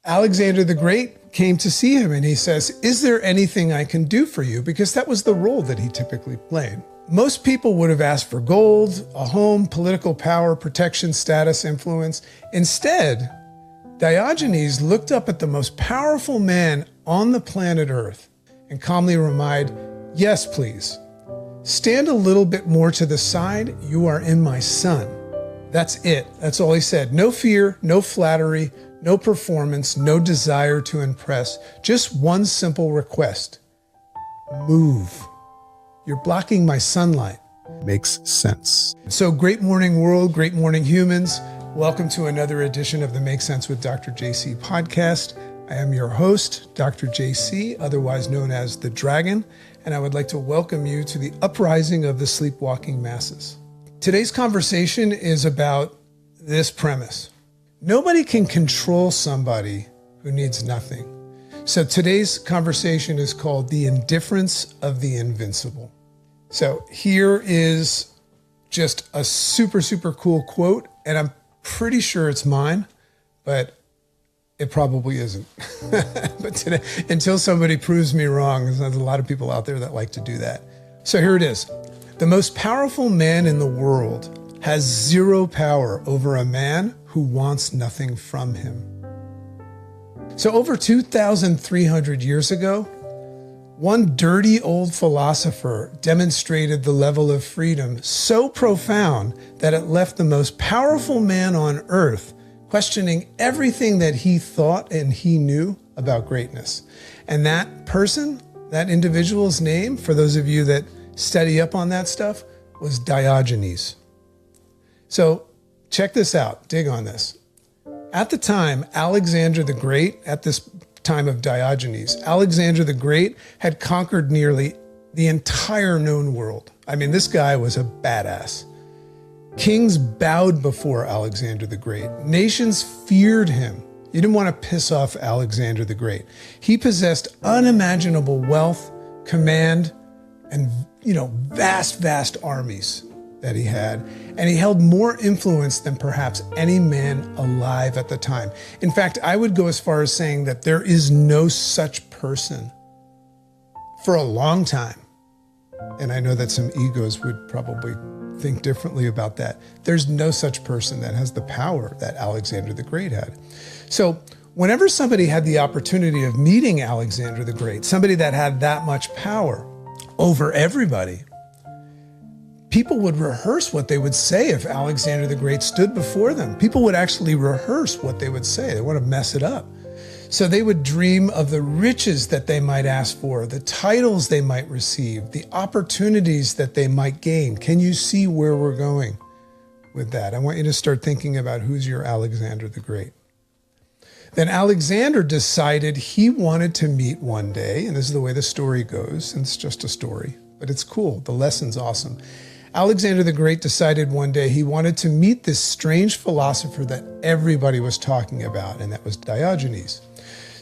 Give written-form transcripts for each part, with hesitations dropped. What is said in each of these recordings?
Alexander the Great came to see him and he says, "Is there anything I can do for you?" Because that was the role that he typically played. Most people would have asked for gold, a home, political power, protection, status, influence. Instead, Diogenes looked up at the most powerful man on the planet Earth and calmly replied, "Yes, please. Stand a little bit more to the side. You are in my sun." That's it. That's all he said. No fear, no flattery, no performance, no desire to impress. Just one simple request. Move. You're blocking my sunlight. Makes sense. So great morning world, great morning humans. Welcome to another edition of the Make Sense with Dr. JC podcast. I am your host, Dr. JC, otherwise known as the Dragon, and I would like to welcome you to the uprising of the sleepwalking masses. Today's conversation is about this premise. Nobody can control somebody who needs nothing. So today's conversation is called The Indifference of the Invincible. So here is just a super, super cool quote, and I'm pretty sure it's mine, but it probably isn't. But today, until somebody proves me wrong, there's a lot of people out there that like to do that. So here it is. The most powerful man in the world has zero power over a man who wants nothing from him. So over 2,300 years ago, one dirty old philosopher demonstrated the level of freedom so profound that it left the most powerful man on earth questioning everything that he thought and he knew about greatness. And that person, that individual's name, for those of you that study up on that stuff, was Diogenes. So check this out, dig on this. At the time, Alexander the Great, at this time of Diogenes, Alexander the Great had conquered nearly the entire known world. I mean, this guy was a badass. Kings bowed before Alexander the Great. Nations feared him. You didn't want to piss off Alexander the Great. He possessed unimaginable wealth, command, and vast armies that he had. And he held more influence than perhaps any man alive at the time. In fact, I would go as far as saying that there is no such person for a long time. And I know that some egos would probably think differently about that. There's no such person that has the power that Alexander the Great had. So whenever somebody had the opportunity of meeting Alexander the Great, somebody that had that much power over everybody, people would rehearse what they would say if Alexander the Great stood before them. People would actually rehearse what they would say. They want to mess it up. So they would dream of the riches that they might ask for, the titles they might receive, the opportunities that they might gain. Can you see where we're going with that? I want you to start thinking about who's your Alexander the Great. Then Alexander decided he wanted to meet one day, and this is the way the story goes, and it's just a story, but it's cool. The lesson's awesome. Alexander the Great decided one day he wanted to meet this strange philosopher that everybody was talking about, and that was Diogenes.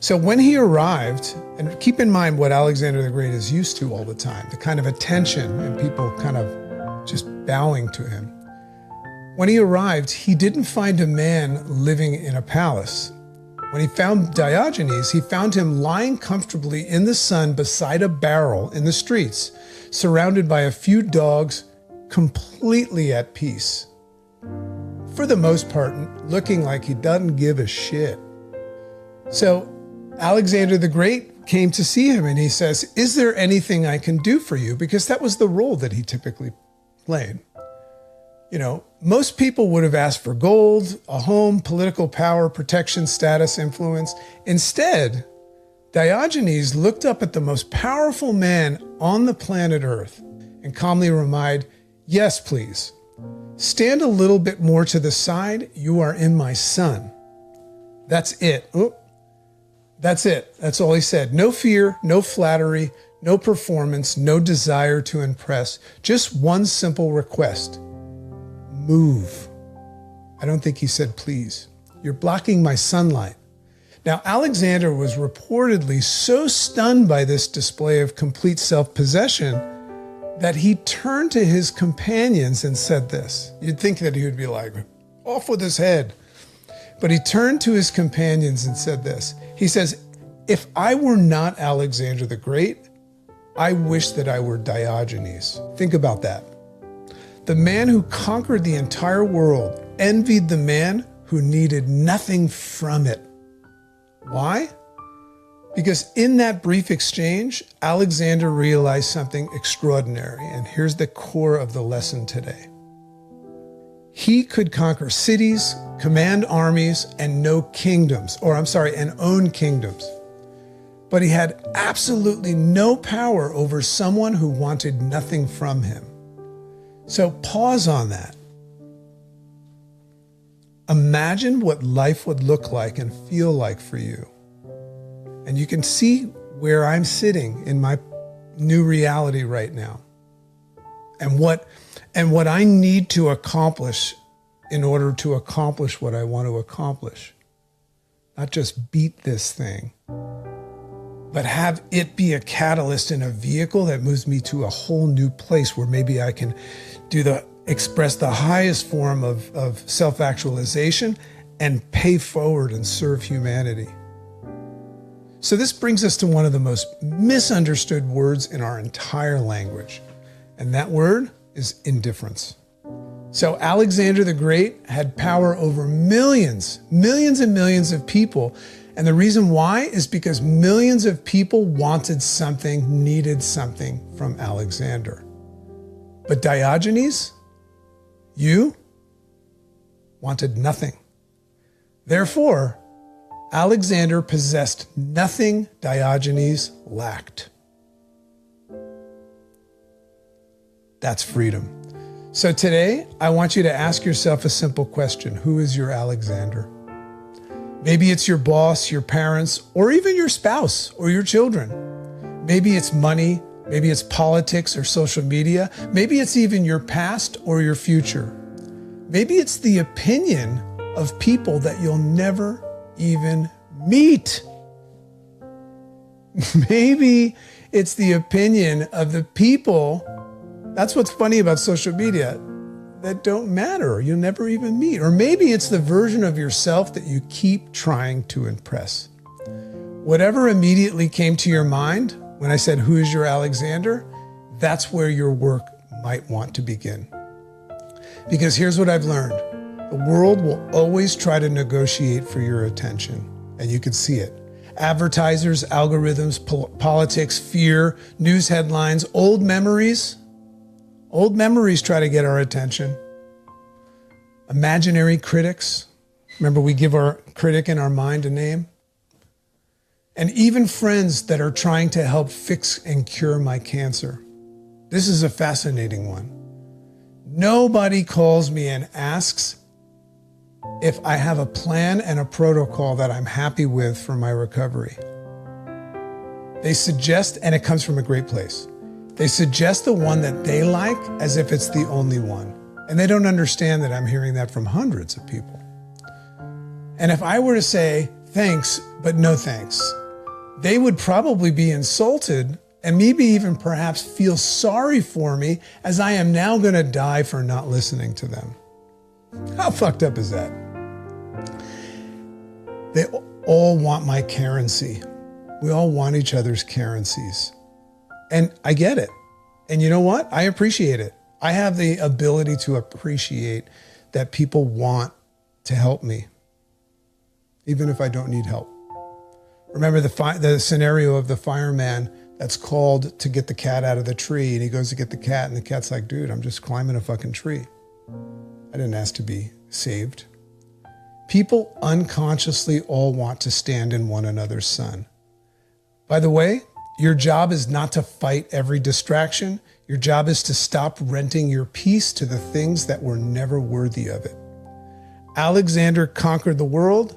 So when he arrived, and keep in mind what Alexander the Great is used to all the time, the kind of attention and people kind of just bowing to him. When he arrived, he didn't find a man living in a palace. When he found Diogenes, he found him lying comfortably in the sun beside a barrel in the streets, surrounded by a few dogs, completely at peace. For the most part, looking like he doesn't give a shit. So Alexander the Great came to see him and he says, "Is there anything I can do for you?" Because that was the role that he typically played. Most people would have asked for gold, a home, political power, protection, status, influence. Instead, Diogenes looked up at the most powerful man on the planet Earth and calmly replied, "Yes, please. Stand a little bit more to the side. You are in my sun." That's it. That's it. That's all he said. No fear, no flattery, no performance, no desire to impress. Just one simple request. Move. I don't think he said please. You're blocking my sunlight. Now, Alexander was reportedly so stunned by this display of complete self-possession that he turned to his companions and said this. You'd think that he would be like, off with his head. But he turned to his companions and said this. He says, if I were not Alexander the Great, I wish that I were Diogenes. Think about that. The man who conquered the entire world envied the man who needed nothing from it. Why? Because in that brief exchange, Alexander realized something extraordinary. And here's the core of the lesson today. He could conquer cities, command armies, and own kingdoms. But he had absolutely no power over someone who wanted nothing from him. So pause on that. Imagine what life would look like and feel like for you. And you can see where I'm sitting in my new reality right now. And what I need to accomplish in order to accomplish what I want to accomplish. Not just beat this thing, but have it be a catalyst and a vehicle that moves me to a whole new place where maybe I can express the highest form of self-actualization and pay forward and serve humanity. So this brings us to one of the most misunderstood words in our entire language. And that word is indifference. So Alexander the Great had power over millions and millions of people. And the reason why is because millions of people wanted something, needed something from Alexander. But Diogenes, you wanted nothing. Therefore, Alexander possessed nothing Diogenes lacked. That's freedom. So today, I want you to ask yourself a simple question. Who is your Alexander? Maybe it's your boss, your parents, or even your spouse or your children. Maybe it's money, maybe it's politics or social media. Maybe it's even your past or your future. Maybe it's the opinion of people that you'll never even meet. Maybe it's the opinion of the people. That's what's funny about social media, that don't matter, you'll never even meet. Or maybe it's the version of yourself that you keep trying to impress. Whatever immediately came to your mind when I said, who is your Alexander? That's where your work might want to begin. Because here's what I've learned. The world will always try to negotiate for your attention, and you can see it. Advertisers, algorithms, politics, fear, news headlines, old memories try to get our attention. Imaginary critics. Remember, we give our critic in our mind a name. And even friends that are trying to help fix and cure my cancer. This is a fascinating one. Nobody calls me and asks if I have a plan and a protocol that I'm happy with for my recovery. They suggest, and it comes from a great place, they suggest the one that they like as if it's the only one. And they don't understand that I'm hearing that from hundreds of people. And if I were to say, thanks, but no thanks, they would probably be insulted and maybe even perhaps feel sorry for me as I am now going to die for not listening to them. How fucked up is that? They all want my currency. We all want each other's currencies. And I get it. And you know what? I appreciate it. I have the ability to appreciate that people want to help me, even if I don't need help. Remember the scenario of the fireman that's called to get the cat out of the tree, and he goes to get the cat, and the cat's like, dude, I'm just climbing a fucking tree. I didn't ask to be saved. People unconsciously all want to stand in one another's sun. By the way, your job is not to fight every distraction. Your job is to stop renting your peace to the things that were never worthy of it. Alexander conquered the world.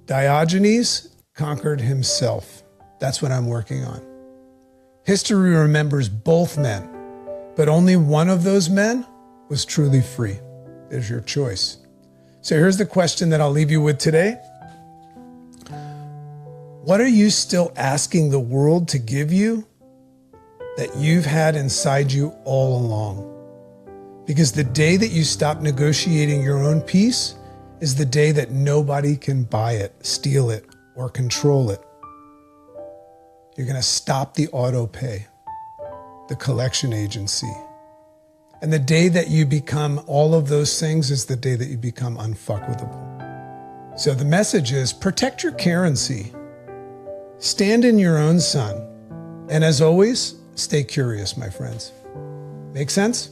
Diogenes conquered himself. That's what I'm working on. History remembers both men, but only one of those men was truly free. There's your choice. So here's the question that I'll leave you with today. What are you still asking the world to give you that you've had inside you all along? Because the day that you stop negotiating your own peace is the day that nobody can buy it, steal it, or control it. You're going to stop the auto pay, the collection agency. And the day that you become all of those things is the day that you become unfuckwithable. So the message is protect your currency. Stand in your own sun. And as always, stay curious, my friends. Make sense?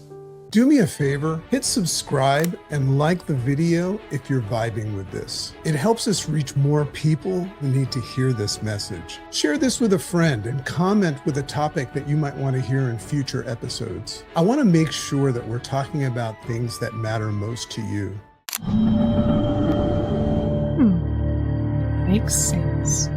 Do me a favor, hit subscribe and like the video if you're vibing with this. It helps us reach more people who need to hear this message. Share this with a friend and comment with a topic that you might want to hear in future episodes. I want to make sure that we're talking about things that matter most to you. Makes sense.